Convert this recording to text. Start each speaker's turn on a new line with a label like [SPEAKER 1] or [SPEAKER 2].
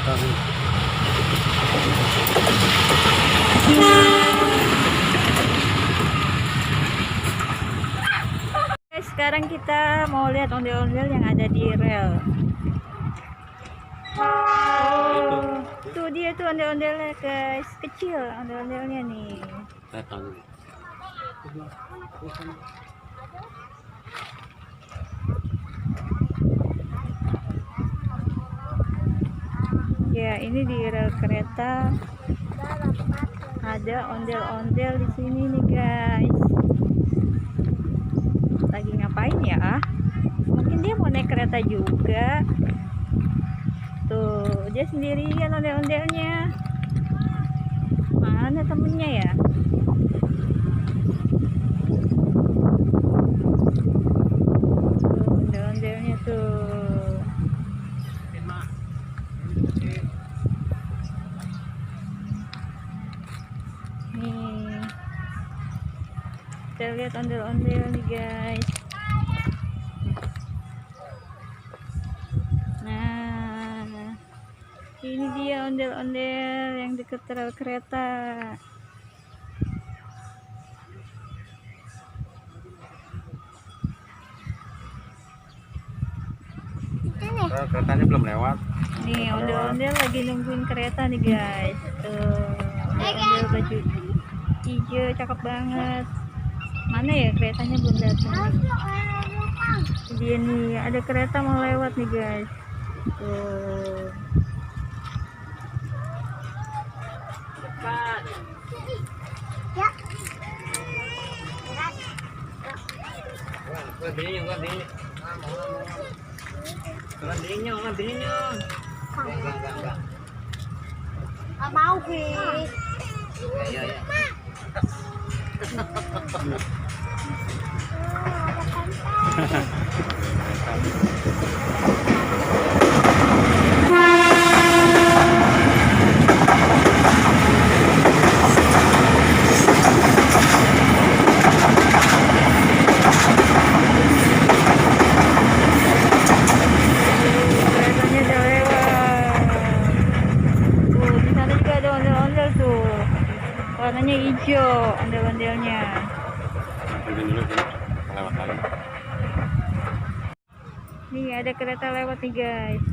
[SPEAKER 1] kereta nih.
[SPEAKER 2] Sekarang kita mau lihat ondel-ondel yang ada di rel. Oh, tuh dia tuh ondel-ondelnya guys, kecil ondel-ondelnya nih. Ya, ini di rel kereta ada ondel-ondel di sini nih guys. Lagi ngapain ya? Mungkin dia mau naik kereta juga. Tuh, dia sendirian ondel-ondelnya. Mana temennya ya? Tuh, ondel-ondelnya tuh. Nih. Kita lihat ondel-ondel nih guys. Nah, ini dia ondel-ondel yang dekat rel kereta.
[SPEAKER 1] Keretanya belum lewat.
[SPEAKER 2] Nih, ondel-ondel lagi nungguin kereta nih guys. Tuh, ondel baju hijau, cakep banget. Mana ya keretanya belum datang. Dia nih, ada kereta mau lewat nih guys. Tuh. Cepat.
[SPEAKER 3] Ya. Nggak mau sih.
[SPEAKER 1] Ya.
[SPEAKER 2] Keretanya udah lewat. Tuh, di sana juga ada ondel-ondel tuh. Warnanya hijau ondel-ondelnya.
[SPEAKER 1] Dulu lewat lagi.
[SPEAKER 2] Nih, ada kereta lewat nih guys.